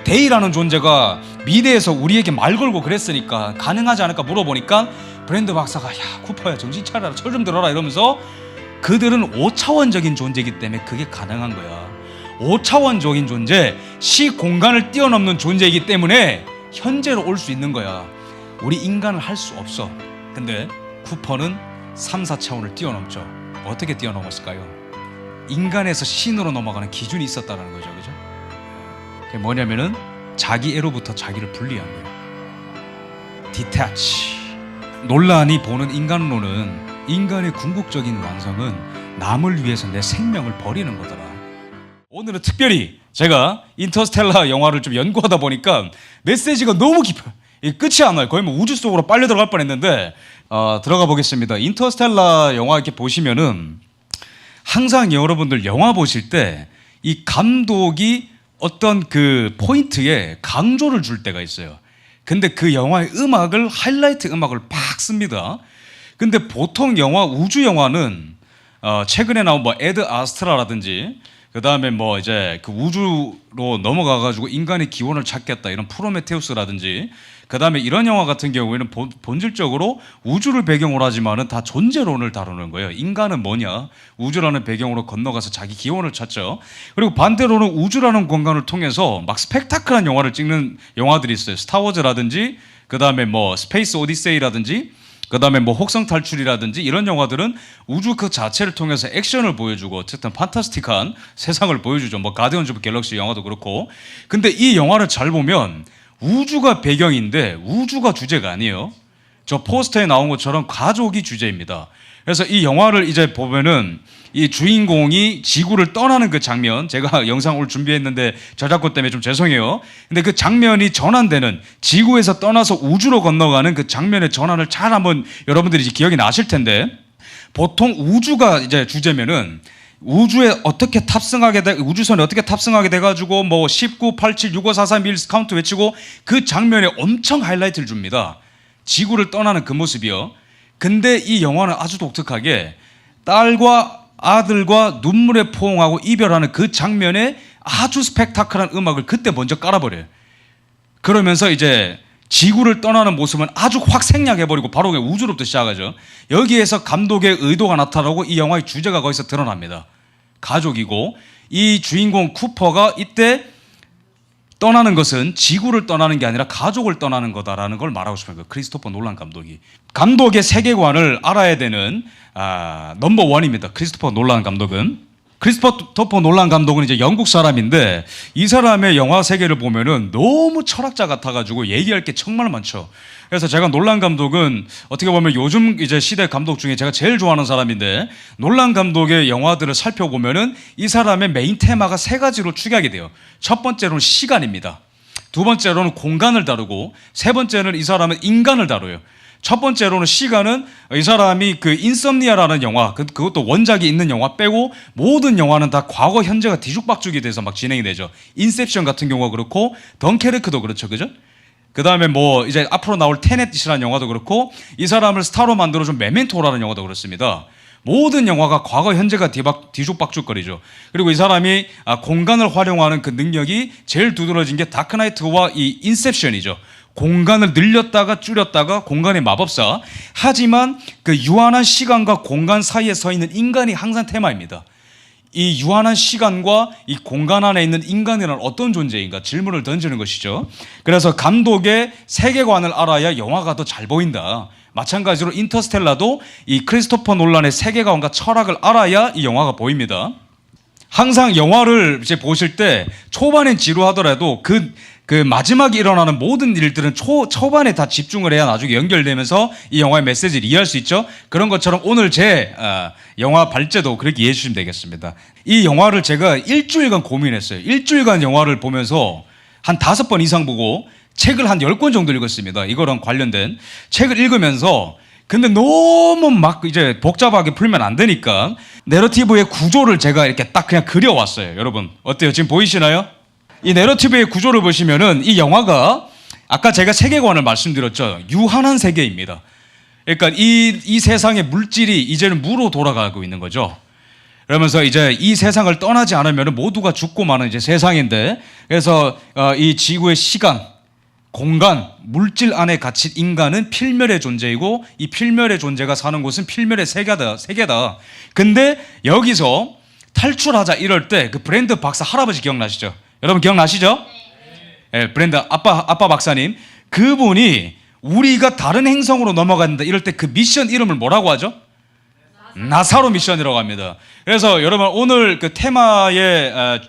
데이라는 존재가 미래에서 우리에게 말 걸고 그랬으니까 가능하지 않을까 물어보니까 브랜드 박사가 야 쿠퍼야 정신 차려라 철 좀 들어라 이러면서 그들은 5차원적인 존재이기 때문에 그게 가능한 거야. 5차원적인 존재, 시공간을 뛰어넘는 존재이기 때문에 현재로 올 수 있는 거야. 우리 인간은 할 수 없어. 근데 쿠퍼는 3, 4차원을 뛰어넘죠. 어떻게 뛰어넘었을까요? 인간에서 신으로 넘어가는 기준이 있었다는 거죠. 그죠? 그게 뭐냐면은 자기애로부터 자기를 분리한 거예요. 디태치. 논란이 보는 인간론은 인간의 궁극적인 완성은 남을 위해서 내 생명을 버리는 거더라. 오늘은 특별히 제가 인터스텔라 영화를 좀 연구하다 보니까 메시지가 너무 깊어요. 끝이 안 와요. 거의 뭐 우주 속으로 빨려 들어갈 뻔했는데 들어가 보겠습니다. 인터스텔라 영화 이렇게 보시면은 항상 여러분들 영화 보실 때 이 감독이 어떤 그 포인트에 강조를 줄 때가 있어요. 근데 그 영화의 음악을 하이라이트 음악을 팍 씁니다. 근데 보통 영화 우주 영화는 최근에 나온 뭐 에드 아스트라라든지 그 다음에 뭐 이제 그 우주로 넘어가가지고 인간의 기원을 찾겠다 이런 프로메테우스라든지 그 다음에 이런 영화 같은 경우에는 본질적으로 우주를 배경으로 하지만은 다 존재론을 다루는 거예요. 인간은 뭐냐? 우주라는 배경으로 건너가서 자기 기원을 찾죠. 그리고 반대로는 우주라는 공간을 통해서 막 스펙타클한 영화를 찍는 영화들이 있어요. 스타워즈라든지 그 다음에 뭐 스페이스 오디세이라든지 그 다음에 뭐 혹성 탈출이라든지 이런 영화들은 우주 그 자체를 통해서 액션을 보여주고 어쨌든 판타스틱한 세상을 보여주죠. 뭐 가디언즈 오브 갤럭시 영화도 그렇고. 근데 이 영화를 잘 보면 우주가 배경인데 우주가 주제가 아니에요. 저 포스터에 나온 것처럼 가족이 주제입니다. 그래서 이 영화를 이제 보면은 이 주인공이 지구를 떠나는 그 장면, 제가 영상 오늘 준비했는데 저작권 때문에 좀 죄송해요. 근데 그 장면이 전환되는, 지구에서 떠나서 우주로 건너가는 그 장면의 전환을 잘 한번 여러분들이 이제 기억이 나실 텐데, 보통 우주가 이제 주제면은 우주에 어떻게 탑승하게 우주선에 어떻게 탑승하게 돼가지고 뭐 19, 87, 65, 43, 1 카운트 외치고 그 장면에 엄청 하이라이트를 줍니다. 지구를 떠나는 그 모습이요. 근데 이 영화는 아주 독특하게 딸과 아들과 눈물에 포옹하고 이별하는 그 장면에 아주 스펙타클한 음악을 그때 먼저 깔아버려요. 그러면서 이제 지구를 떠나는 모습은 아주 확 생략해버리고 바로 그냥 우주로부터 시작하죠. 여기에서 감독의 의도가 나타나고 이 영화의 주제가 거기서 드러납니다. 가족이고 이 주인공 쿠퍼가 이때 떠나는 것은 지구를 떠나는 게 아니라 가족을 떠나는 거다라는 걸 말하고 싶은 거예요. 크리스토퍼 놀란 감독이. 감독의 세계관을 알아야 되는 넘버 원입니다. 크리스토퍼 놀란 감독은. 크리스토퍼 놀란 감독은 이제 영국 사람인데 이 사람의 영화 세계를 보면은 너무 철학자 같아가지고 얘기할 게 정말 많죠. 그래서 제가 놀란 감독은 어떻게 보면 요즘 이제 시대 감독 중에 제가 제일 좋아하는 사람인데, 놀란 감독의 영화들을 살펴보면은 이 사람의 메인 테마가 세 가지로 축약이 돼요. 첫 번째로는 시간입니다. 두 번째로는 공간을 다루고, 세 번째는 이 사람은 인간을 다뤄요. 첫 번째로는 시간은 이 사람이 그 인썸니아라는 영화, 그것도 원작이 있는 영화 빼고 모든 영화는 다 과거 현재가 뒤죽박죽이 돼서 막 진행이 되죠. 인셉션 같은 경우가 그렇고 덩케르크도 그렇죠. 그죠? 그 다음에 뭐 이제 앞으로 나올 테넷이라는 영화도 그렇고, 이 사람을 스타로 만들어준 메멘토라는 영화도 그렇습니다. 모든 영화가 과거 현재가 뒤죽박죽거리죠. 그리고 이 사람이 공간을 활용하는 그 능력이 제일 두드러진 게 다크나이트와 이 인셉션이죠. 공간을 늘렸다가 줄였다가 공간의 마법사. 하지만 그 유한한 시간과 공간 사이에 서 있는 인간이 항상 테마입니다. 이 유한한 시간과 이 공간 안에 있는 인간이란 어떤 존재인가 질문을 던지는 것이죠. 그래서 감독의 세계관을 알아야 영화가 더 잘 보인다. 마찬가지로 인터스텔라도 이 크리스토퍼 놀란의 세계관과 철학을 알아야 이 영화가 보입니다. 항상 영화를 이제 보실 때 초반엔 지루하더라도 그 마지막에 일어나는 모든 일들은 초반에 다 집중을 해야 나중에 연결되면서 이 영화의 메시지를 이해할 수 있죠. 그런 것처럼 오늘 제 영화 발제도 그렇게 이해해 주시면 되겠습니다. 이 영화를 제가 일주일간 고민했어요. 일주일간 영화를 보면서 한 5번 이상 보고 책을 한 10권 정도 읽었습니다. 이거랑 관련된 책을 읽으면서, 근데 너무 막 이제 복잡하게 풀면 안 되니까 내러티브의 구조를 제가 이렇게 딱 그냥 그려왔어요. 여러분 어때요? 지금 보이시나요? 이 내러티브의 구조를 보시면은 이 영화가 아까 제가 세계관을 말씀드렸죠. 유한한 세계입니다. 그러니까 이 세상의 물질이 이제는 무로 돌아가고 있는 거죠. 그러면서 이제 이 세상을 떠나지 않으면 모두가 죽고 마는 이제 세상인데, 그래서 이 지구의 시간, 공간, 물질 안에 갇힌 인간은 필멸의 존재이고, 이 필멸의 존재가 사는 곳은 필멸의 세계다. 근데 여기서 탈출하자 이럴 때 그 브랜드 박사 할아버지 기억나시죠? 여러분 기억나시죠? 네, 브랜드 아빠 박사님, 그분이 우리가 다른 행성으로 넘어간다 이럴 때 그 미션 이름을 뭐라고 하죠? 나사로 미션이라고 합니다. 그래서 여러분 오늘 그 테마의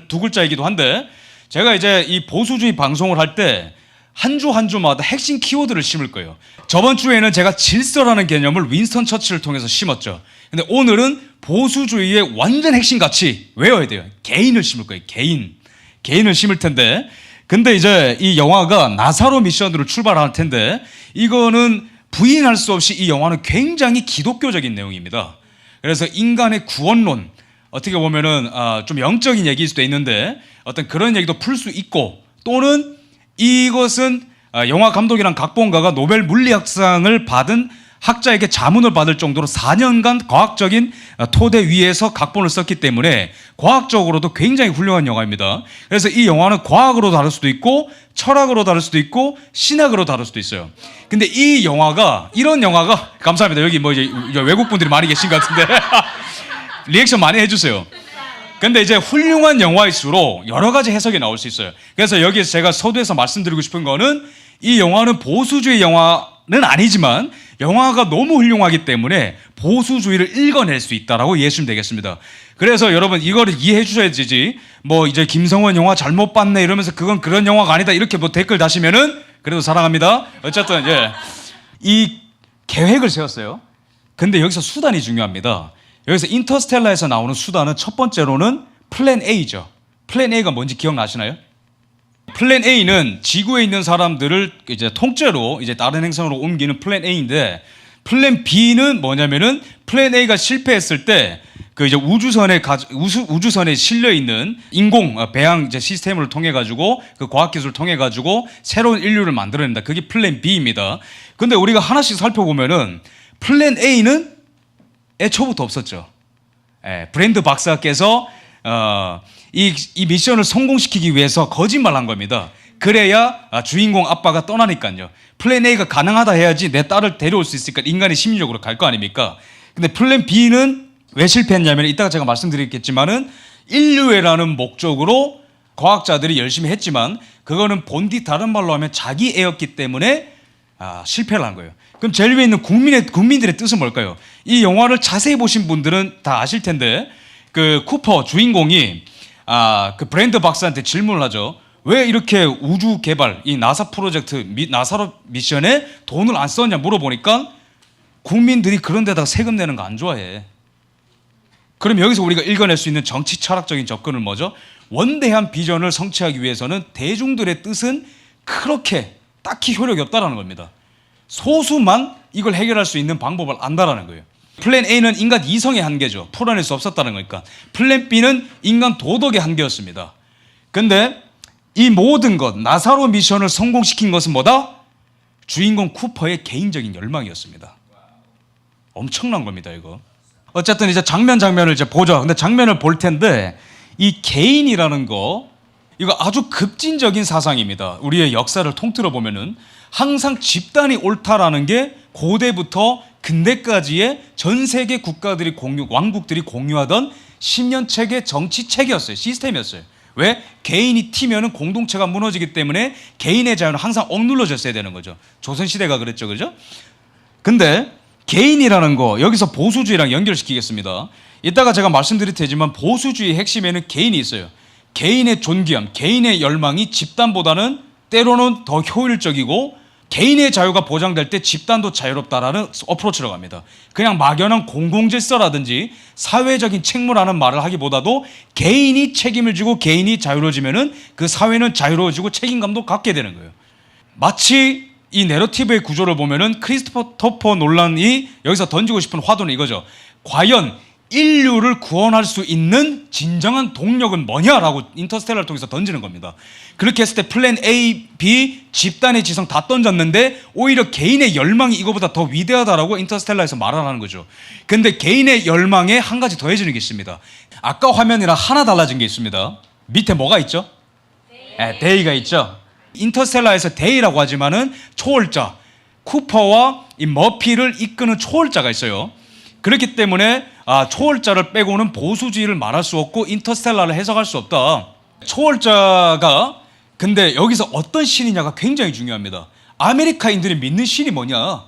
두 글자이기도 한데, 제가 이제 이 보수주의 방송을 할 때 한 주 한 주마다 핵심 키워드를 심을 거예요. 저번 주에는 제가 질서라는 개념을 윈스턴 처칠을 통해서 심었죠. 근데 오늘은 보수주의의 완전 핵심 가치 외워야 돼요. 개인을 심을 거예요. 개인을 심을 텐데, 근데 이제 이 영화가 나사로 미션으로 출발할 텐데, 이거는 부인할 수 없이 이 영화는 굉장히 기독교적인 내용입니다. 그래서 인간의 구원론, 어떻게 보면은 좀 영적인 얘기일 수도 있는데 어떤 그런 얘기도 풀 수 있고, 또는 이것은 영화 감독이랑 각본가가 노벨 물리학상을 받은 학자에게 자문을 받을 정도로 4년간 과학적인 토대 위에서 각본을 썼기 때문에 과학적으로도 굉장히 훌륭한 영화입니다. 그래서 이 영화는 과학으로 다룰 수도 있고 철학으로 다룰 수도 있고 신학으로 다룰 수도 있어요. 근데 이 영화가, 이런 영화가, 감사합니다. 여기 뭐 이제 외국 분들이 많이 계신 것 같은데 리액션 많이 해주세요. 근데 이제 훌륭한 영화일수록 여러 가지 해석이 나올 수 있어요. 그래서 여기서 제가 서두에서 말씀드리고 싶은 거는, 이 영화는 보수주의 영화는 아니지만 영화가 너무 훌륭하기 때문에 보수주의를 읽어낼 수 있다라고 이해하시면 되겠습니다. 그래서 여러분 이거를 이해해 주셔야 되지, 뭐 이제 김성원 영화 잘못 봤네 이러면서 그건 그런 영화가 아니다 이렇게 뭐 댓글 다시면은 그래도 사랑합니다. 어쨌든 이 계획을 세웠어요. 근데 여기서 수단이 중요합니다. 여기서 인터스텔라에서 나오는 수단은 첫 번째로는 플랜 A죠. 플랜 A가 뭔지 기억나시나요? 플랜 A는 지구에 있는 사람들을 이제 통째로 이제 다른 행성으로 옮기는 플랜 A인데, 플랜 B는 뭐냐면은 플랜 A가 실패했을 때 그 이제 우주선에 실려 있는 인공 배양 이제 시스템을 통해 가지고, 그 과학 기술을 통해 가지고 새로운 인류를 만들어낸다. 그게 플랜 B입니다. 근데 우리가 하나씩 살펴보면은 플랜 A는 애초부터 없었죠. 브랜드 박사께서 이 미션을 성공시키기 위해서 거짓말한 겁니다. 그래야 주인공 아빠가 떠나니까요. 플랜 A가 가능하다 해야지 내 딸을 데려올 수 있으니까 인간이 심리적으로 갈 거 아닙니까? 근데 플랜 B는 왜 실패했냐면, 이따가 제가 말씀드리겠지만은 인류애라는 목적으로 과학자들이 열심히 했지만 그거는 본디 다른 말로 하면 자기 애였기 때문에 실패를 한 거예요. 그럼 제일 위에 있는 국민들의 뜻은 뭘까요? 이 영화를 자세히 보신 분들은 다 아실 텐데, 그 쿠퍼 주인공이 그 브랜드 박사한테 질문을 하죠. 왜 이렇게 우주 개발, 이 나사 프로젝트, 나사로 미션에 돈을 안 썼냐 물어보니까, 국민들이 그런 데다가 세금 내는 거 안 좋아해. 그럼 여기서 우리가 읽어낼 수 있는 정치 철학적인 접근은 뭐죠? 원대한 비전을 성취하기 위해서는 대중들의 뜻은 그렇게 딱히 효력이 없다라는 겁니다. 소수만 이걸 해결할 수 있는 방법을 안다라는 거예요. 플랜 A는 인간 이성의 한계죠. 풀어낼 수 없었다는 거니까. 플랜 B는 인간 도덕의 한계였습니다. 근데 이 모든 것, 나사로 미션을 성공시킨 것은 뭐다? 주인공 쿠퍼의 개인적인 열망이었습니다. 엄청난 겁니다, 이거. 어쨌든 이제 장면을 이제 보죠. 근데 장면을 볼 텐데, 이 개인이라는 거, 이거 아주 급진적인 사상입니다. 우리의 역사를 통틀어 보면은 항상 집단이 옳다라는 게 고대부터 근대까지의 전 세계 왕국들이 공유하던 10년 체계 정치 체계였어요. 시스템이었어요. 왜? 개인이 튀면은 공동체가 무너지기 때문에 개인의 자유는 항상 억눌러졌어야 되는 거죠. 조선시대가 그랬죠. 그죠? 근데 개인이라는 거, 여기서 보수주의랑 연결시키겠습니다. 이따가 제가 말씀드릴 테지만 보수주의의 핵심에는 개인이 있어요. 개인의 존귀함, 개인의 열망이 집단보다는 때로는 더 효율적이고, 개인의 자유가 보장될 때 집단도 자유롭다라는 어프로치로 갑니다. 그냥 막연한 공공질서라든지 사회적인 책무라는 말을 하기보다도 개인이 책임을 지고 개인이 자유로워지면은 그 사회는 자유로워지고 책임감도 갖게 되는 거예요. 마치 이 내러티브의 구조를 보면은 크리스토퍼 놀란이 여기서 던지고 싶은 화두는 이거죠. 과연 인류를 구원할 수 있는 진정한 동력은 뭐냐라고 인터스텔라를 통해서 던지는 겁니다. 그렇게 했을 때 플랜 A, B, 집단의 지성 다 던졌는데 오히려 개인의 열망이 이거보다 더 위대하다라고 인터스텔라에서 말하는 거죠. 근데 개인의 열망에 한 가지 더해지는 게 있습니다. 아까 화면이랑 하나 달라진 게 있습니다. 밑에 뭐가 있죠? 데이가 있죠. 인터스텔라에서 데이라고 하지만은 초월자, 쿠퍼와 이 머피를 이끄는 초월자가 있어요. 그렇기 때문에 초월자를 빼고는 보수주의를 말할 수 없고 인터스텔라를 해석할 수 없다. 초월자가 근데 여기서 어떤 신이냐가 굉장히 중요합니다. 아메리카인들이 믿는 신이 뭐냐?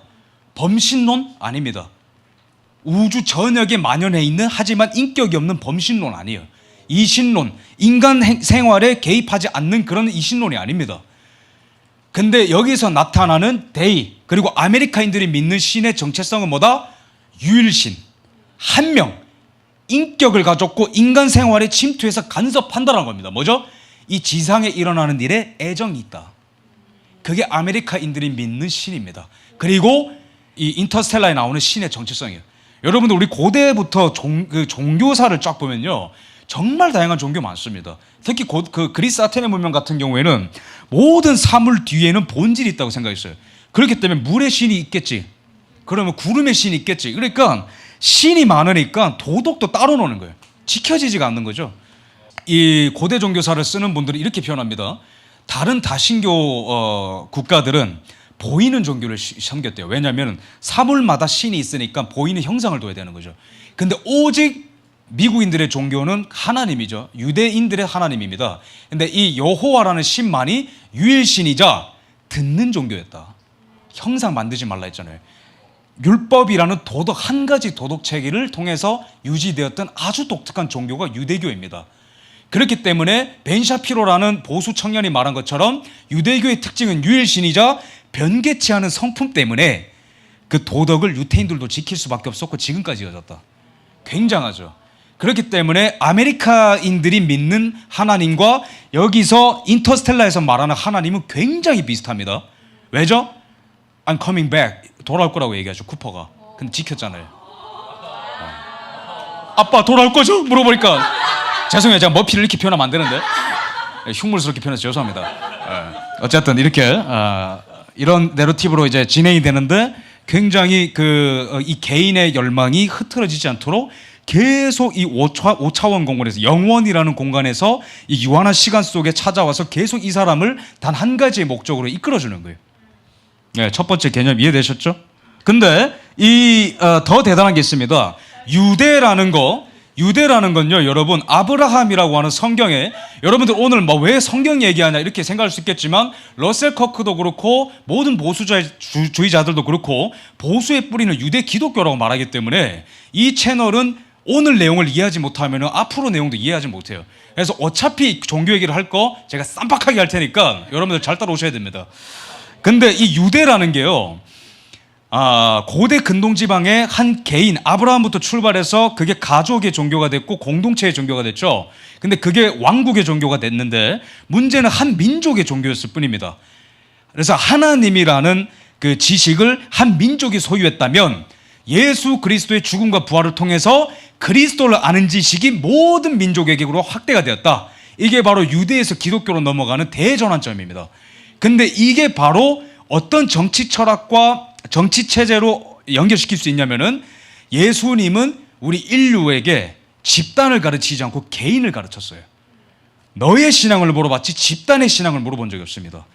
범신론? 아닙니다. 우주 전역에 만연해 있는 하지만 인격이 없는 범신론 아니에요. 이신론, 인간 생활에 개입하지 않는 그런 이신론이 아닙니다. 근데 여기서 나타나는 데이, 그리고 아메리카인들이 믿는 신의 정체성은 뭐다? 유일신, 한 명, 인격을 가졌고 인간 생활에 침투해서 간섭한다는 겁니다. 뭐죠? 이 지상에 일어나는 일에 애정이 있다. 그게 아메리카인들이 믿는 신입니다. 그리고 이 인터스텔라에 나오는 신의 정체성이에요. 여러분들 우리 고대부터 종교사를 쫙 보면요, 정말 다양한 종교 많습니다. 특히 그 그리스 아테네 문명 같은 경우에는 모든 사물 뒤에는 본질이 있다고 생각했어요. 그렇기 때문에 물의 신이 있겠지, 그러면 구름의 신이 있겠지. 그러니까 신이 많으니까 도덕도 따로 노는 거예요. 지켜지지가 않는 거죠. 이 고대 종교사를 쓰는 분들이 이렇게 표현합니다. 다른 다신교 국가들은 보이는 종교를 섬겼대요. 왜냐하면 사물마다 신이 있으니까 보이는 형상을 둬야 되는 거죠. 근데 오직 미국인들의 종교는 하나님이죠. 유대인들의 하나님입니다. 근데 이 여호와라는 신만이 유일신이자 듣는 종교였다. 형상 만들지 말라 했잖아요. 율법이라는 도덕, 한 가지 도덕 체계를 통해서 유지되었던 아주 독특한 종교가 유대교입니다. 그렇기 때문에 벤 샤피로라는 보수 청년이 말한 것처럼 유대교의 특징은 유일신이자 변개치 않은 성품 때문에 그 도덕을 유태인들도 지킬 수밖에 없었고 지금까지 이어졌다. 굉장하죠. 그렇기 때문에 아메리카인들이 믿는 하나님과 여기서 인터스텔라에서 말하는 하나님은 굉장히 비슷합니다. 왜죠? I'm coming back. 돌아올 거라고 얘기하죠, 쿠퍼가. 근데 지켰잖아요. 아빠 돌아올 거죠? 물어보니까 죄송해요, 제가 머피를 이렇게 표현하면 안 되는데 흉물스럽게 표현해서 죄송합니다. 어쨌든 이렇게 이런 내러티브로 이제 진행이 되는데 굉장히 이 개인의 열망이 흐트러지지 않도록 계속 이 5차원 공간에서, 영원이라는 공간에서 이 유한한 시간 속에 찾아와서 계속 이 사람을 단 한 가지의 목적으로 이끌어주는 거예요. 네, 첫 번째 개념 이해되셨죠? 근데 더 대단한 게 있습니다. 유대라는 건요, 여러분, 아브라함이라고 하는 성경에, 여러분들 오늘 뭐 왜 성경 얘기하냐 이렇게 생각할 수 있겠지만 러셀 커크도 그렇고 모든 보수주의자들도 그렇고 보수의 뿌리는 유대 기독교라고 말하기 때문에 이 채널은 오늘 내용을 이해하지 못하면 앞으로 내용도 이해하지 못해요. 그래서 어차피 종교 얘기를 할 거 제가 쌈박하게 할 테니까 여러분들 잘 따라오셔야 됩니다. 근데 이 유대라는 게요, 고대 근동지방의 한 개인, 아브라함부터 출발해서 그게 가족의 종교가 됐고 공동체의 종교가 됐죠. 근데 그게 왕국의 종교가 됐는데 문제는 한 민족의 종교였을 뿐입니다. 그래서 하나님이라는 그 지식을 한 민족이 소유했다면 예수 그리스도의 죽음과 부활을 통해서 그리스도를 아는 지식이 모든 민족에게로 확대가 되었다. 이게 바로 유대에서 기독교로 넘어가는 대전환점입니다. 근데 이게 바로 어떤 정치 철학과 정치 체제로 연결시킬 수 있냐면은 예수님은 우리 인류에게 집단을 가르치지 않고 개인을 가르쳤어요. 너의 신앙을 물어봤지 집단의 신앙을 물어본 적이 없습니다.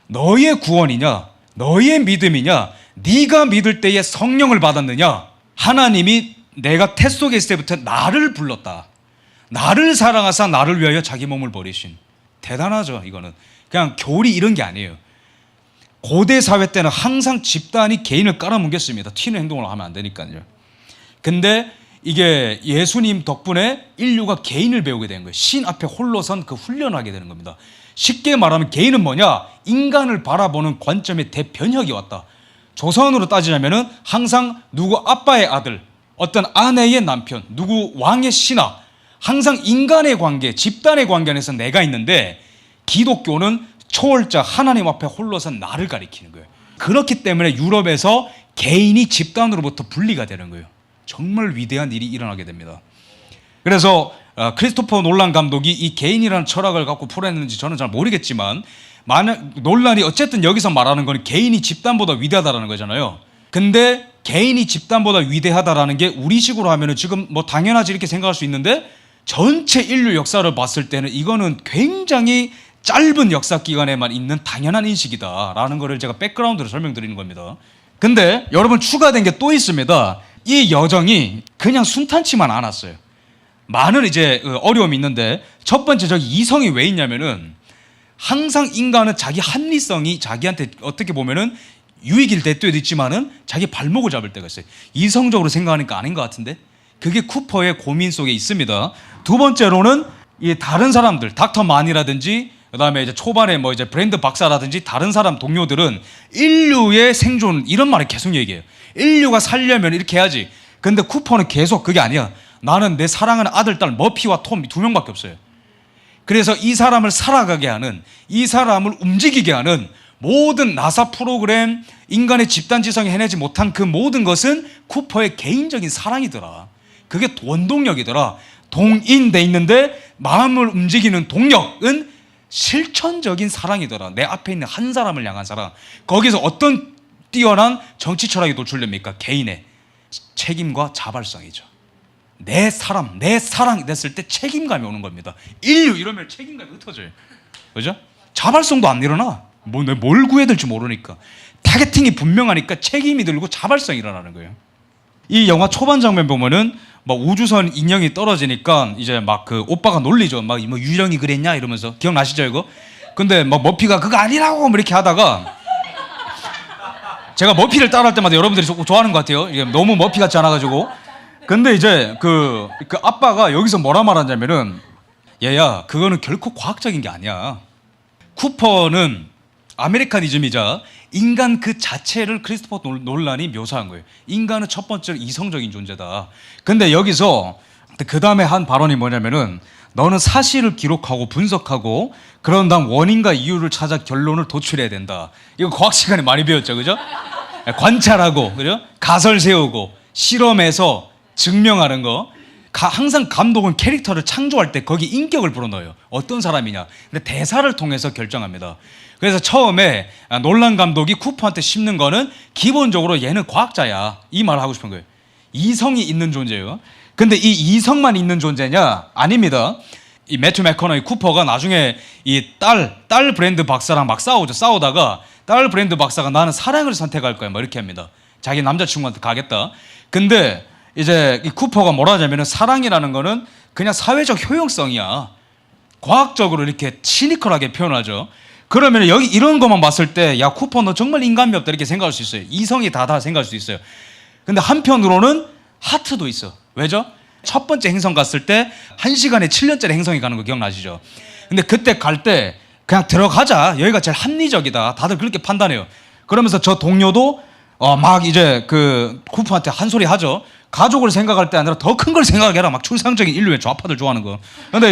너의 구원이냐, 너의 믿음이냐, 네가 믿을 때에 성령을 받았느냐. 하나님이 내가 태 속에 있을 때부터 나를 불렀다. 나를 사랑하사 나를 위하여 자기 몸을 버리신. 대단하죠. 이거는 그냥 교리 이런 게 아니에요. 고대 사회 때는 항상 집단이 개인을 깔아뭉갰습니다. 튀는 행동을 하면 안 되니까요. 근데 이게 예수님 덕분에 인류가 개인을 배우게 된 거예요. 신 앞에 홀로선 그 훈련을 하게 되는 겁니다. 쉽게 말하면 개인은 뭐냐? 인간을 바라보는 관점의 대변혁이 왔다. 조선으로 따지자면은 항상 누구 아빠의 아들, 어떤 아내의 남편, 누구 왕의 신하, 항상 인간의 관계, 집단의 관계 안에서 내가 있는데 기독교는 초월자 하나님 앞에 홀로선 나를 가리키는 거예요. 그렇기 때문에 유럽에서 개인이 집단으로부터 분리가 되는 거예요. 정말 위대한 일이 일어나게 됩니다. 그래서 크리스토퍼 놀란 감독이 이 개인이라는 철학을 갖고 풀어냈는지 저는 잘 모르겠지만, 만약 논란이 어쨌든 여기서 말하는 건 개인이 집단보다 위대하다라는 거잖아요. 근데 개인이 집단보다 위대하다라는 게 우리식으로 하면은 지금 뭐 당연하지 이렇게 생각할 수 있는데, 전체 인류 역사를 봤을 때는 이거는 굉장히 짧은 역사 기간에만 있는 당연한 인식이다라는 거를 제가 백그라운드로 설명드리는 겁니다. 근데 여러분, 추가된 게 또 있습니다. 이 여정이 그냥 순탄치만 않았어요. 많은 이제 어려움이 있는데, 첫 번째 저기 이성이 왜 있냐면은, 항상 인간은 자기 합리성이 자기한테 어떻게 보면은 유익일 때도 있지만은 자기 발목을 잡을 때가 있어요. 이성적으로 생각하니까 아닌 것 같은데, 그게 쿠퍼의 고민 속에 있습니다. 두 번째로는 이 다른 사람들, 닥터 만이라든지 그다음에 이제 초반에 뭐 이제 브랜드 박사라든지 다른 사람 동료들은 인류의 생존 이런 말을 계속 얘기해요. 인류가 살려면 이렇게 해야지. 근데 쿠퍼는 계속 그게 아니야. 나는 내 사랑하는 아들, 딸 머피와 톰 두 명밖에 없어요. 그래서 이 사람을 살아가게 하는, 이 사람을 움직이게 하는 모든 나사 프로그램, 인간의 집단지성이 해내지 못한 그 모든 것은 쿠퍼의 개인적인 사랑이더라. 그게 원동력이더라. 동인돼 있는데 마음을 움직이는 동력은 실천적인 사랑이더라. 내 앞에 있는 한 사람을 향한 사랑. 거기서 어떤 뛰어난 정치 철학이 노출됩니까? 개인의 책임과 자발성이죠. 내 사람, 내 사랑이 됐을 때 책임감이 오는 겁니다. 인류 이러면 책임감이 흩어져요. 그죠? 자발성도 안 일어나. 뭘 구해야 될지 모르니까. 타겟팅이 분명하니까 책임이 들고 자발성이 일어나는 거예요. 이 영화 초반 장면 보면은 막 우주선 인형이 떨어지니까 이제 막 그 오빠가 놀리죠. 막 뭐 유령이 그랬냐 이러면서. 기억나시죠 이거? 근데 막 머피가 그거 아니라고 뭐 이렇게 하다가, 제가 머피를 따라할 때마다 여러분들이 조금 좋아하는 것 같아요. 이게 너무 머피 같지 않아가지고. 근데 이제 그 아빠가 여기서 뭐라 말하냐면은, 얘야 그거는 결코 과학적인 게 아니야. 쿠퍼는 아메리카니즘이자 인간 그 자체를 크리스토퍼 놀란이 묘사한 거예요. 인간은 첫 번째로 이성적인 존재다. 근데 여기서 그 다음에 한 발언이 뭐냐면은, 너는 사실을 기록하고 분석하고 그런 다음 원인과 이유를 찾아 결론을 도출해야 된다. 이거 과학 시간에 많이 배웠죠, 그죠? 관찰하고, 그죠? 가설 세우고 실험해서 증명하는 거. 항상 감독은 캐릭터를 창조할 때 거기 인격을 불어넣어요. 어떤 사람이냐. 근데 대사를 통해서 결정합니다. 그래서 처음에 놀란 감독이 쿠퍼한테 심는 거는 기본적으로 얘는 과학자야, 이 말을 하고 싶은 거예요. 이성이 있는 존재예요. 근데 이 이성만 있는 존재냐? 아닙니다. 이 매튜 맥커너이 쿠퍼가 나중에 이 딸 브랜드 박사랑 막 싸우죠. 싸우다가 딸 브랜드 박사가 나는 사랑을 선택할 거야 뭐 이렇게 합니다. 자기 남자친구한테 가겠다. 근데 이제 이 쿠퍼가 뭐라 하냐면은, 사랑이라는 거는 그냥 사회적 효용성이야. 과학적으로 이렇게 시니컬하게 표현하죠. 그러면 여기 이런 것만 봤을 때, 야 쿠퍼 너 정말 인간미 없다 이렇게 생각할 수 있어요. 이성이 다다 생각할 수 있어요. 근데 한편으로는 하트도 있어. 왜죠? 첫 번째 행성 갔을 때 1시간에 7년짜리 행성이 가는 거 기억나시죠? 근데 그때 갈 때 그냥 들어가자, 여기가 제일 합리적이다, 다들 그렇게 판단해요. 그러면서 저 동료도 막 이제 그 쿠퍼한테 한 소리 하죠. 가족을 생각할 때 아니라 더 큰 걸 생각해라. 막 추상적인 인류의 좌파들 좋아하는 거. 근데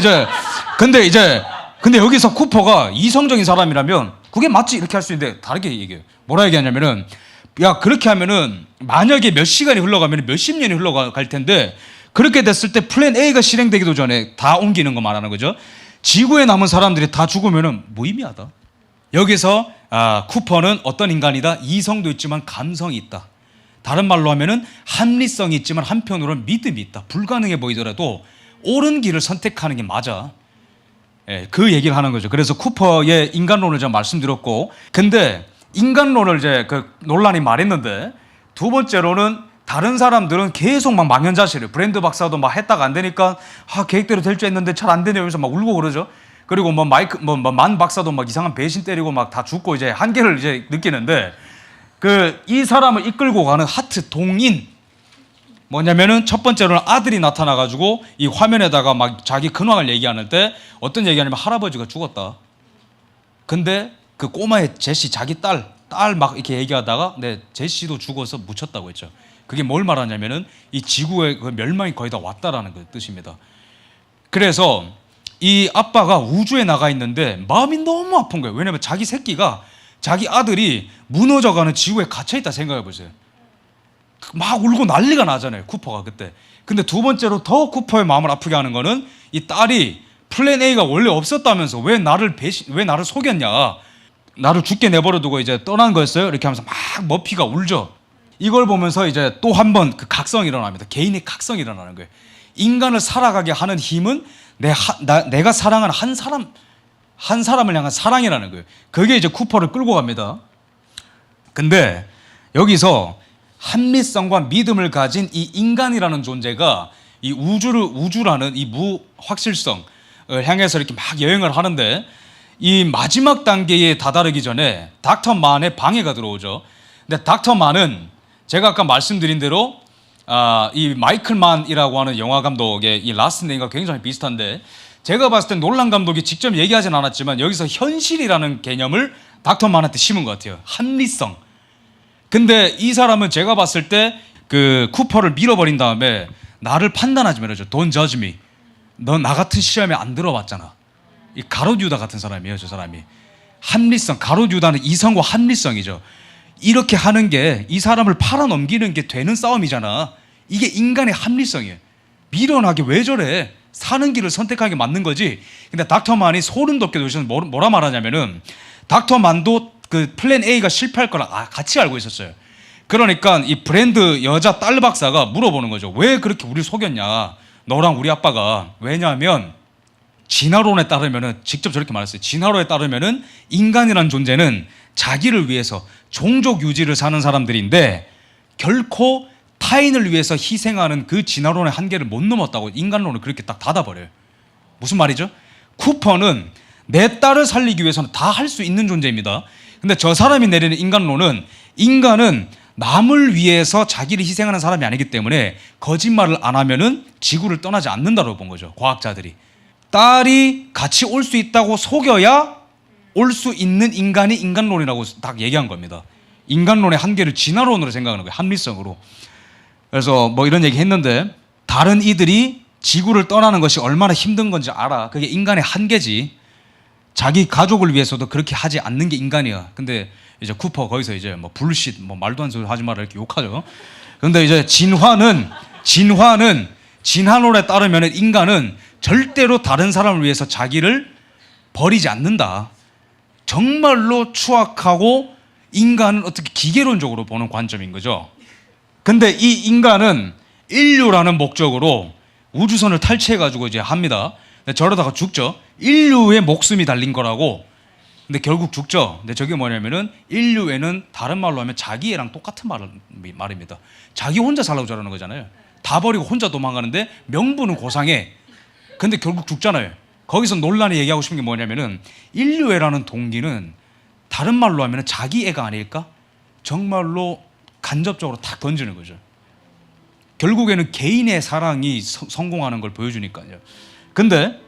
여기서 쿠퍼가 이성적인 사람이라면 그게 맞지 이렇게 할 수 있는데 다르게 얘기해요. 뭐라 얘기하냐면은, 야 그렇게 하면은 만약에 몇 시간이 흘러가면 몇십 년이 흘러갈 텐데, 그렇게 됐을 때 플랜 A가 실행되기도 전에 다 옮기는 거 말하는 거죠. 지구에 남은 사람들이 다 죽으면은 무의미하다. 여기서 쿠퍼는 어떤 인간이다? 이성도 있지만 감성이 있다. 다른 말로 하면은 합리성이 있지만 한편으로는 믿음이 있다. 불가능해 보이더라도 옳은 길을 선택하는 게 맞아. 예, 그 얘기를 하는 거죠. 그래서 쿠퍼의 인간론을 제가 말씀드렸고, 근데 인간론을 이제 그 논란이 말했는데, 두 번째로는 다른 사람들은 계속 막 망연자실해요. 브랜드 박사도 막 했다가 안 되니까 계획대로 될 줄 했는데 잘 안 되네요. 이러면서 막 울고 그러죠. 그리고 만 박사도 막 이상한 배신 때리고 막 다 죽고 이제 한계를 이제 느끼는데, 이 사람을 이끌고 가는 하트 동인 뭐냐면은, 첫 번째로는 아들이 나타나가지고 이 화면에다가 막 자기 근황을 얘기하는 때 어떤 얘기하냐면, 할아버지가 죽었다. 근데 그 꼬마의 제시, 자기 딸 막 이렇게 얘기하다가 제시도 죽어서 묻혔다고 했죠. 그게 뭘 말하냐면은, 이 지구의 그 멸망이 거의 다 왔다라는 그 뜻입니다. 그래서 이 아빠가 우주에 나가 있는데 마음이 너무 아픈 거예요. 왜냐면 자기 새끼가, 자기 아들이 무너져가는 지구에 갇혀있다 생각해 보세요. 막 울고 난리가 나잖아요, 쿠퍼가 그때. 근데 두 번째로 더 쿠퍼의 마음을 아프게 하는 거는 이 딸이 플랜 A가 원래 없었다면서 왜 나를 속였냐, 나를 죽게 내버려두고 이제 떠난 거였어요, 이렇게 하면서 막 머피가 울죠. 이걸 보면서 이제 또 한 번 그 각성이 일어납니다. 개인의 각성이 일어나는 거예요. 인간을 살아가게 하는 힘은 내가 사랑하는 한 사람을 향한 사랑이라는 거예요. 그게 이제 쿠퍼를 끌고 갑니다. 근데 여기서 합리성과 믿음을 가진 이 인간이라는 존재가 이 우주라는 이 무확실성을 향해서 이렇게 막 여행을 하는데, 이 마지막 단계에 다다르기 전에 닥터 만의 방해가 들어오죠. 근데 닥터 만은 제가 아까 말씀드린 대로 이 마이클 만이라고 하는 영화 감독의 이 라스트 네임과 굉장히 비슷한데, 제가 봤을 땐 놀란 감독이 직접 얘기하진 않았지만 여기서 현실이라는 개념을 닥터 만한테 심은 것 같아요. 합리성. 근데 이 사람은 제가 봤을 때 그 쿠퍼를 밀어버린 다음에 나를 판단하지 말아줘. Don't judge me. 너 나 같은 시험에 안 들어봤잖아. 이 가롯 유다 같은 사람이에요, 저 사람이. 합리성, 가롯 유다는 이성과 합리성이죠. 이렇게 하는 게 이 사람을 팔아넘기는 게 되는 싸움이잖아. 이게 인간의 합리성이에요. 미련하게 왜 저래? 사는 길을 선택하게 맞는 거지. 근데 닥터 만이 소름 돋게 도시는 뭐라 말하냐면은, 닥터 만도 그 플랜 A가 실패할 거라 같이 알고 있었어요. 그러니까 이 브랜드 여자 딸 박사가 물어보는 거죠. 왜 그렇게 우리를 속였냐, 너랑 우리 아빠가. 왜냐하면 진화론에 따르면은, 직접 저렇게 말했어요. 진화론에 따르면은 인간이란 존재는 자기를 위해서 종족 유지를 사는 사람들인데 결코 타인을 위해서 희생하는 그 진화론의 한계를 못 넘었다고 인간론을 그렇게 딱 닫아버려요. 무슨 말이죠? 쿠퍼는 내 딸을 살리기 위해서는 다 할 수 있는 존재입니다. 근데 저 사람이 내리는 인간론은, 인간은 남을 위해서 자기를 희생하는 사람이 아니기 때문에 거짓말을 안 하면은 지구를 떠나지 않는다고 본 거죠, 과학자들이. 딸이 같이 올 수 있다고 속여야 올 수 있는 인간이 인간론이라고 딱 얘기한 겁니다. 인간론의 한계를 진화론으로 생각하는 거예요, 합리성으로. 그래서 뭐 이런 얘기 했는데, 다른 이들이 지구를 떠나는 것이 얼마나 힘든 건지 알아. 그게 인간의 한계지. 자기 가족을 위해서도 그렇게 하지 않는 게 인간이야. 근데 이제 쿠퍼 거기서 이제 뭐 불쉿, 뭐 말도 안 되는 소리 하지 마라 이렇게 욕하죠. 근데 이제 진화론에 따르면 인간은 절대로 다른 사람을 위해서 자기를 버리지 않는다. 정말로 추악하고 인간은 어떻게 기계론적으로 보는 관점인 거죠. 근데 이 인간은 인류라는 목적으로 우주선을 탈취해가지고 이제 합니다. 근데 저러다가 죽죠. 인류의 목숨이 달린 거라고. 근데 결국 죽죠. 근데 저게 뭐냐면은, 인류애는 다른 말로 하면 자기 애랑 똑같은 말입니다. 자기 혼자 살라고 저러는 거잖아요. 다 버리고 혼자 도망가는데 명분은 고상해. 근데 결국 죽잖아요. 거기서 논란이 얘기하고 싶은 게 뭐냐면은, 인류애라는 동기는 다른 말로 하면 자기 애가 아닐까? 정말로 간접적으로 탁 던지는 거죠. 결국에는 개인의 사랑이 성공하는 걸 보여주니까요. 근데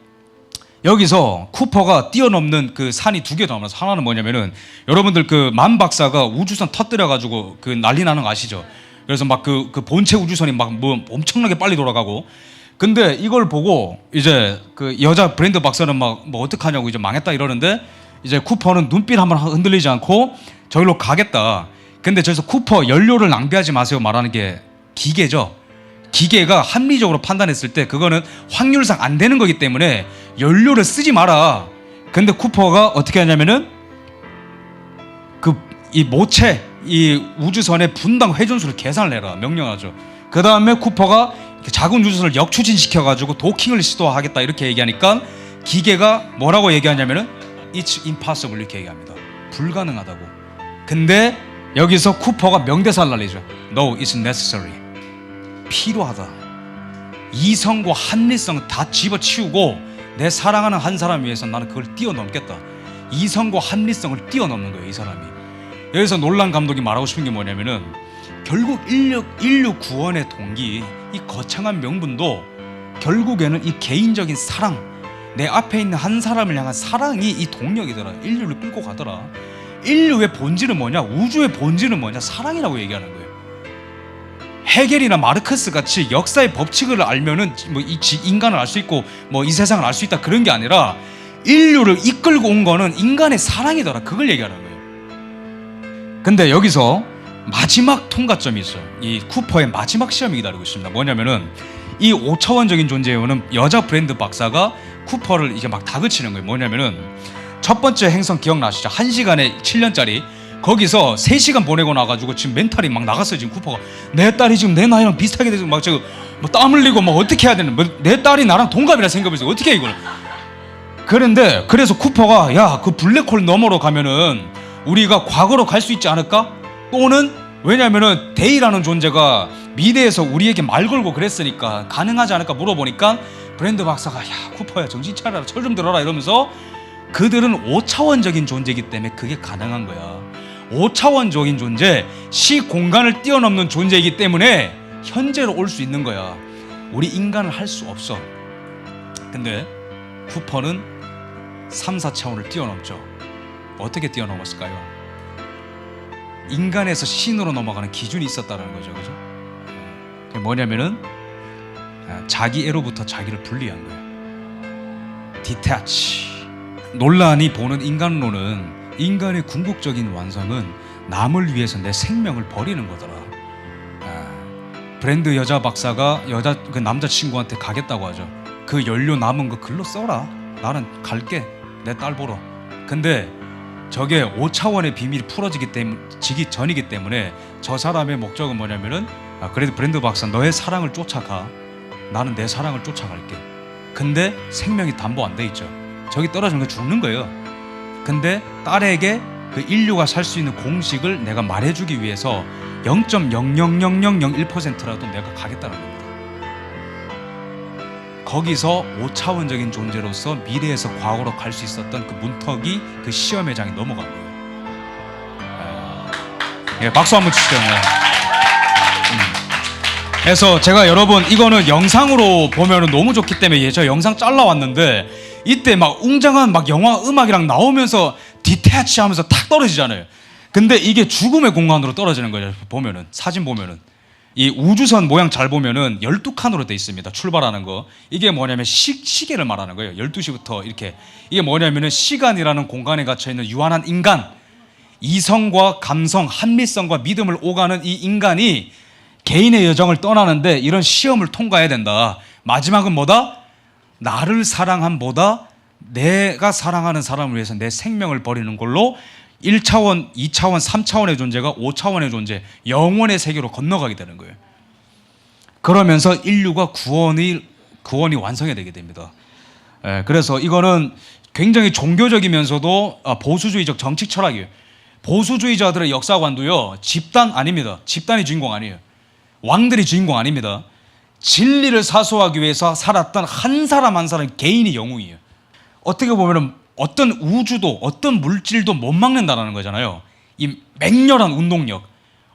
여기서 쿠퍼가 뛰어넘는 그 산이 두 개 더 남아서, 하나는 뭐냐면은, 여러분들 그 만 박사가 우주선 터뜨려가지고 그 난리 나는 거 아시죠? 그래서 막 그 본체 우주선이 막 뭐 엄청나게 빨리 돌아가고. 근데 이걸 보고 이제 그 여자 브랜드 박사는 막 뭐 어떡하냐고 이제 망했다 이러는데, 이제 쿠퍼는 눈빛 한번 흔들리지 않고 저기로 가겠다. 근데 저기서 쿠퍼 연료를 낭비하지 마세요 말하는 게 기계죠. 기계가 합리적으로 판단했을 때 그거는 확률상 안 되는 거기 때문에 연료를 쓰지 마라. 근데 쿠퍼가 어떻게 하냐면은 이 모체, 이 우주선의 분당 회전수를 계산을 해라 명령하죠. 그 다음에 쿠퍼가 작은 우주선을 역추진시켜가지고 도킹을 시도하겠다 이렇게 얘기하니까 기계가 뭐라고 얘기하냐면은 It's impossible 이렇게 얘기합니다. 불가능하다고. 근데 여기서 쿠퍼가 명대사를 날리죠. No, it's necessary. 필요하다. 이성과 합리성 다 집어치우고 내 사랑하는 한 사람 위해서 나는 그걸 뛰어넘겠다. 이성과 합리성을 뛰어넘는 거예요, 이 사람이. 여기서 놀란 감독이 말하고 싶은 게 뭐냐면은, 결국 인류 구원의 동기, 이 거창한 명분도 결국에는 이 개인적인 사랑, 내 앞에 있는 한 사람을 향한 사랑이 이 동력이더라. 인류를 끌고 가더라. 인류의 본질은 뭐냐? 우주의 본질은 뭐냐? 사랑이라고 얘기하는 거예요. 헤겔이나 마르크스 같이 역사의 법칙을 알면은 뭐 이 인간을 알 수 있고 뭐 이 세상을 알 수 있다 그런 게 아니라, 인류를 이끌고 온 거는 인간의 사랑이더라. 그걸 얘기하는 거예요. 근데 여기서 마지막 통과점이 있어요. 이 쿠퍼의 마지막 시험이 기다리고 있습니다. 뭐냐면은 이 5차원적인 존재에는 여자 브랜드 박사가 쿠퍼를 이제 막 다그치는 거예요. 뭐냐면은 첫 번째 행성 기억나시죠? 1시간에 7년짜리 거기서 3시간 보내고 나가지고 지금 멘탈이 막 나갔어요. 지금 쿠퍼가 내 딸이 지금 내 나이랑 비슷하게 돼서 막 지금 뭐 땀 흘리고 막 어떻게 해야 되는, 내 딸이 나랑 동갑이라 생각해서 어떻게 해 이걸. 그런데 그래서 쿠퍼가 야, 그 블랙홀 너머로 가면은 우리가 과거로 갈 수 있지 않을까? 또는 왜냐면은 데이라는 존재가 미래에서 우리에게 말 걸고 그랬으니까 가능하지 않을까 물어보니까 브랜드 박사가 야, 쿠퍼야 정신 차려라, 철 좀 들어라 이러면서 그들은 5차원적인 존재이기 때문에 그게 가능한 거야. 5차원적인 존재, 시공간을 뛰어넘는 존재이기 때문에 현재로 올 수 있는 거야. 우리 인간은 할 수 없어. 근데 쿠퍼는 3, 4차원을 뛰어넘죠. 어떻게 뛰어넘었을까요? 인간에서 신으로 넘어가는 기준이 있었다는 거죠. 그죠? 그게 뭐냐면은 자기 애로부터 자기를 분리한 거예요. 디태치. 논란이 보는 인간론은 인간의 궁극적인 완성은 남을 위해서 내 생명을 버리는 거더라. 브랜드 여자 박사가 그 남자친구한테 가겠다고 하죠. 그 연료 남은 거 글로 써라. 나는 갈게. 내 딸 보러. 근데 저게 5차원의 비밀이 지기 전이기 때문에 저 사람의 목적은 뭐냐면은 그래도 브랜드 박사 너의 사랑을 쫓아가. 나는 내 사랑을 쫓아갈게. 근데 생명이 담보 안 돼 있죠. 저기 떨어지는 거 죽는 거예요. 근데 딸에게 그 인류가 살 수 있는 공식을 내가 말해주기 위해서 0.00001%라도 내가 가겠다는 겁니다. 거기서 5차원적인 존재로서 미래에서 과거로 갈 수 있었던 그 문턱이 그 시험의 장에 넘어간 거예요. 예, 박수 한번 치시죠. 그래서 제가 여러분 이거는 영상으로 보면 너무 좋기 때문에 저 영상 잘라왔는데 이때 막 웅장한 막 영화 음악이랑 나오면서 디태치 하면서 탁 떨어지잖아요. 근데 이게 죽음의 공간으로 떨어지는 거예요. 보면은 사진 보면은 이 우주선 모양 잘 보면은 12칸으로 돼 있습니다. 출발하는 거. 이게 뭐냐면 시계를 말하는 거예요. 12시부터 이렇게. 이게 뭐냐면은 시간이라는 공간에 갇혀 있는 유한한 인간, 이성과 감성, 한미성과 믿음을 오가는 이 인간이 개인의 여정을 떠나는데 이런 시험을 통과해야 된다. 마지막은 뭐다? 나를 사랑함보다 내가 사랑하는 사람을 위해서 내 생명을 버리는 걸로 1차원, 2차원, 3차원의 존재가 5차원의 존재, 영원의 세계로 건너가게 되는 거예요. 그러면서 인류가 구원이 완성이 되게 됩니다. 그래서 이거는 굉장히 종교적이면서도 보수주의적 정치 철학이에요. 보수주의자들의 역사관도요, 집단 아닙니다. 집단이 주인공 아니에요. 왕들이 주인공 아닙니다. 진리를 사수하기 위해서 살았던 한 사람 한 사람 개인이 영웅이에요. 어떻게 보면 어떤 우주도 어떤 물질도 못 막는다는 거잖아요. 이 맹렬한 운동력,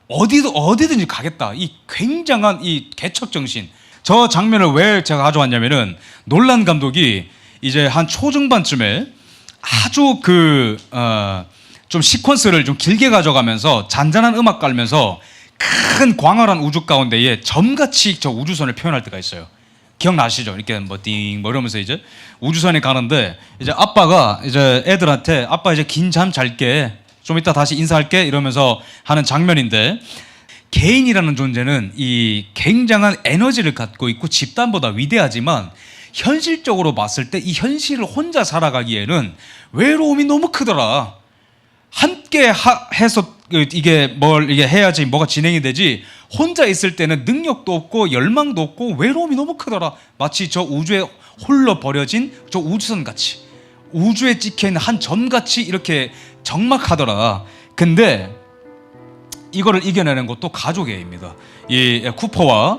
어디든지 가겠다. 이 굉장한 이 개척 정신. 저 장면을 왜 제가 가져왔냐면은 놀란 감독이 이제 한 초중반쯤에 아주 좀 시퀀스를 좀 길게 가져가면서 잔잔한 음악 깔면서 큰 광활한 우주 가운데에 점같이 저 우주선을 표현할 때가 있어요. 기억나시죠? 이렇게 뭐 띵 뭐 이러면서 이제 우주선에 가는데 이제 아빠가 이제 애들한테 아빠 이제 긴 잠 잘게, 좀 이따 다시 인사할게 이러면서 하는 장면인데, 개인이라는 존재는 이 굉장한 에너지를 갖고 있고 집단보다 위대하지만 현실적으로 봤을 때 이 현실을 혼자 살아가기에는 외로움이 너무 크더라. 함께 해서 이게 해야지 뭐가 진행이 되지, 혼자 있을 때는 능력도 없고 열망도 없고 외로움이 너무 크더라. 마치 저 우주에 홀로 버려진 저 우주선 같이, 우주에 찍혀있는 한 점같이 이렇게 적막하더라. 근데 이거를 이겨내는 것도 가족의 일입니다. 이 쿠퍼와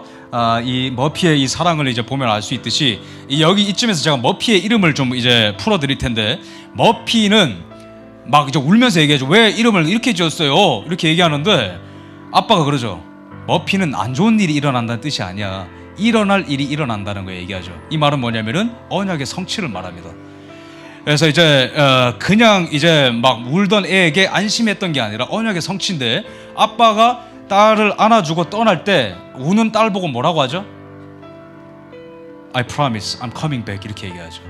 이 머피의 이 사랑을 이제 보면 알 수 있듯이, 여기 이쯤에서 제가 머피의 이름을 좀 이제 풀어드릴 텐데, 머피는 막 이제 울면서 얘기하죠. 왜 이름을 이렇게 지었어요? 이렇게 얘기하는데 아빠가 그러죠. 머피는 안 좋은 일이 일어난다는 뜻이 아니야. 일어날 일이 일어난다는 거 얘기하죠. 이 말은 뭐냐면은 언약의 성취를 말합니다. 그래서 이제 그냥 이제 막 울던 애에게 안심했던 게 아니라 언약의 성취인데, 아빠가 딸을 안아주고 떠날 때 우는 딸 보고 뭐라고 하죠? I promise I'm coming back 이렇게 얘기하죠.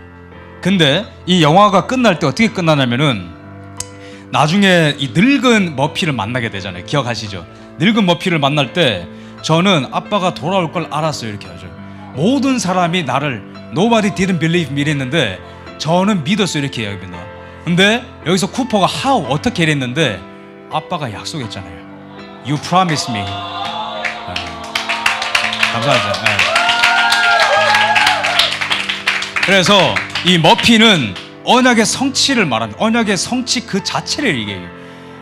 근데 이 영화가 끝날 때 어떻게 끝나냐면은 나중에 이 늙은 머피를 만나게 되잖아요. 기억하시죠? 늙은 머피를 만날 때 저는 아빠가 돌아올 걸 알았어요 이렇게 하죠. 모든 사람이 나를 Nobody didn't believe me 이랬는데 저는 믿었어요 이렇게 이야기합니다. 근데 여기서 쿠퍼가 how 어떻게 이랬는데 아빠가 약속했잖아요. You promised me. 감사하죠. 네. 그래서 이 머피는 언약의 성취를 말합니다. 언약의 성취 그 자체를 얘기해요.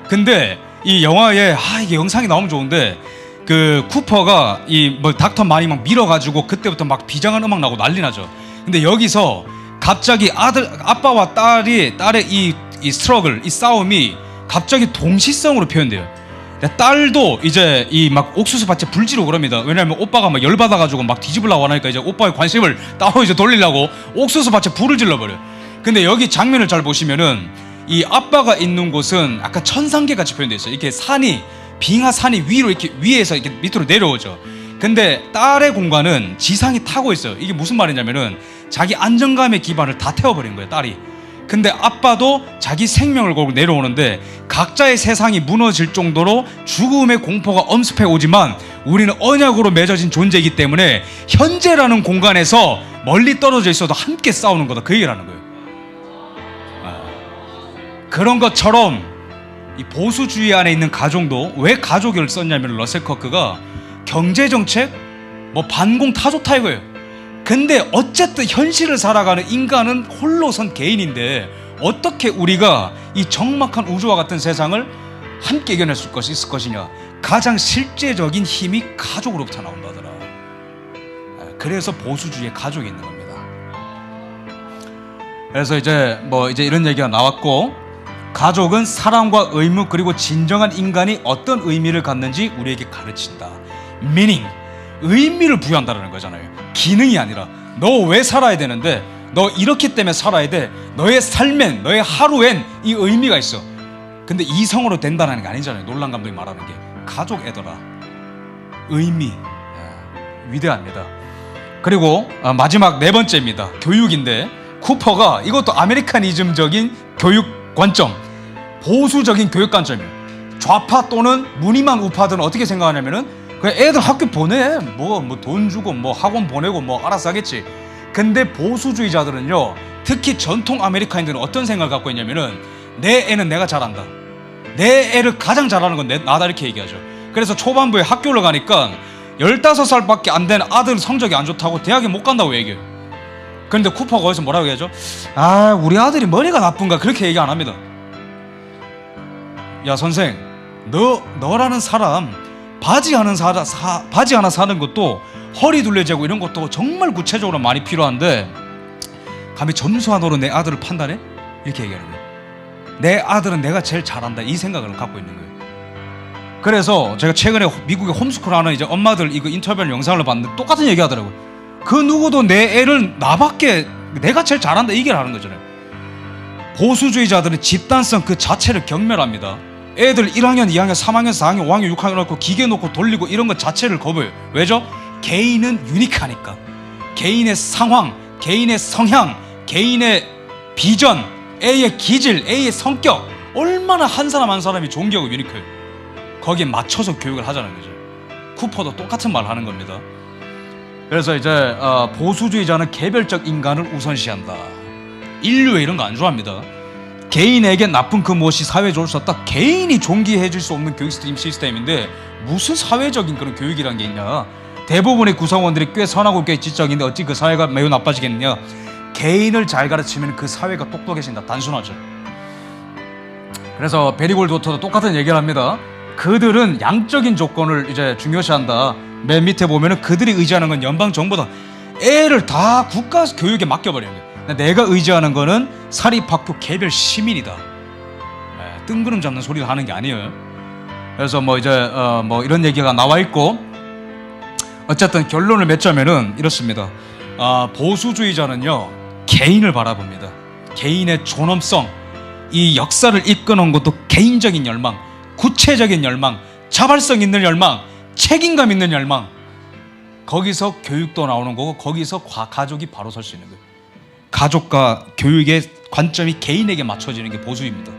근데 이 영화에 이게 영상이 나오면 좋은데 그 쿠퍼가 이 뭐 닥터 마니 막 밀어가지고 그때부터 막 비장한 음악 나고 난리 나죠. 근데 여기서 갑자기 아빠와 딸의 이 스트러글, 이 싸움이 갑자기 동시성으로 표현돼요. 딸도 이제 이 막 옥수수 밭에 불 지르고 그럽니다. 왜냐하면 오빠가 막 열받아가지고 막 뒤집으려고 하니까 이제 오빠의 관심을 따로 이제 돌리려고 옥수수 밭에 불을 질러버려요. 근데 여기 장면을 잘 보시면은 이 아빠가 있는 곳은 아까 천상계 같이 표현되어 있어요. 이렇게 산이 빙하산이 위로 이렇게 위에서 이렇게 밑으로 내려오죠. 근데 딸의 공간은 지상이 타고 있어요. 이게 무슨 말이냐면은 자기 안정감의 기반을 다 태워버린 거예요, 딸이. 근데 아빠도 자기 생명을 걸고 내려오는데 각자의 세상이 무너질 정도로 죽음의 공포가 엄습해 오지만 우리는 언약으로 맺어진 존재이기 때문에 현재라는 공간에서 멀리 떨어져 있어도 함께 싸우는 거다, 그 얘기를 하는 거예요. 그런 것처럼 이 보수주의 안에 있는 가정도 왜 가족을 썼냐면 러셀 커크가 경제정책 뭐 반공타조타 이거예요. 근데 어쨌든 현실을 살아가는 인간은 홀로선 개인인데 어떻게 우리가 이 적막한 우주와 같은 세상을 함께 이겨낼 수 있을 것이냐. 가장 실제적인 힘이 가족으로부터 나온다더라. 그래서 보수주의에 가족이 있는 겁니다. 그래서 이제 이런 얘기가 나왔고, 가족은 사랑과 의무 그리고 진정한 인간이 어떤 의미를 갖는지 우리에게 가르친다. meaning, 의미를 부여한다는 거잖아요. 기능이 아니라 너 왜 살아야 되는데 너 이렇기 때문에 살아야 돼. 너의 삶엔, 너의 하루엔 이 의미가 있어. 근데 이성으로 된다는 게 아니잖아요. 놀란 감독이 말하는 게 가족 애더라. 의미, 위대합니다. 그리고 마지막 네 번째입니다. 교육인데 쿠퍼가 이것도 아메리카니즘적인 교육 관점, 보수적인 교육 관점이에요. 좌파 또는 무늬만 우파들은 어떻게 생각하냐면은 그냥 애들 학교 보내, 뭐 돈 주고 뭐 학원 보내고 뭐 알아서 하겠지. 근데 보수주의자들은요, 특히 전통 아메리카인들은 어떤 생각을 갖고 있냐면은 내 애는 내가 잘한다, 내 애를 가장 잘하는 건 나다, 이렇게 얘기하죠. 그래서 초반부에 학교를 가니까 15살밖에 안 된 아들 성적이 안 좋다고 대학에 못 간다고 얘기해요. 그런데 쿠퍼가 거기서 뭐라고 얘기하죠? 우리 아들이 머리가 나쁜가, 그렇게 얘기 안 합니다. 야 선생, 너라는 사람 바지 하나 사는 것도 허리 둘레재고 이런 것도 정말 구체적으로 많이 필요한데 감히 점수하나로 내 아들을 판단해? 이렇게 얘기하는 거예요. 내 아들은 내가 제일 잘한다, 이 생각을 갖고 있는 거예요. 그래서 제가 최근에 미국의 홈스쿨 하는 이제 엄마들 이거 인터뷰 영상을 봤는데 똑같은 얘기 하더라고요. 그 누구도 내 애를 나밖에 내가 제일 잘한다, 이 얘기를 하는 거잖아요. 보수주의자들은 집단성 그 자체를 경멸합니다. 애들 1학년, 2학년, 3학년, 4학년, 5학년, 6학년 놓고 기계 놓고 돌리고 이런 것 자체를 거부해요. 왜죠? 개인은 유니크하니까. 개인의 상황, 개인의 성향, 개인의 비전, A의 기질, A의 성격, 얼마나 한 사람 한 사람이 존귀하고 유니크해요. 거기에 맞춰서 교육을 하자는 거죠. 쿠퍼도 똑같은 말 하는 겁니다. 그래서 이제 보수주의자는 개별적 인간을 우선시한다. 인류에 이런 거 안 좋아합니다. 개인에게 나쁜 그 무엇이 사회에 좋을 수 없다. 개인이 존귀해질 수 없는 교육 시스템인데 무슨 사회적인 그런 교육이란 게 있냐. 대부분의 구성원들이 꽤 선하고 꽤 지적인데 어찌 그 사회가 매우 나빠지겠느냐. 개인을 잘 가르치면 그 사회가 똑똑해진다. 단순하죠. 그래서 베리골도터도 똑같은 얘기를 합니다. 그들은 양적인 조건을 이제 중요시한다. 맨 밑에 보면은 그들이 의지하는 건 연방 정부다. 애를 다 국가 교육에 맡겨버려요. 내가 의지하는 거는 사립학교 개별 시민이다. 뜬구름 잡는 소리를 하는 게 아니에요. 그래서 이런 얘기가 나와 있고, 어쨌든 결론을 맺자면은 이렇습니다. 보수주의자는요, 개인을 바라봅니다. 개인의 존엄성, 이 역사를 이끄는 것도 개인적인 열망, 구체적인 열망, 자발성 있는 열망, 책임감 있는 열망. 거기서 교육도 나오는 거고, 거기서 가족이 바로 설 수 있는 거예요. 가족과 교육의 관점이 개인에게 맞춰지는 게 보수입니다.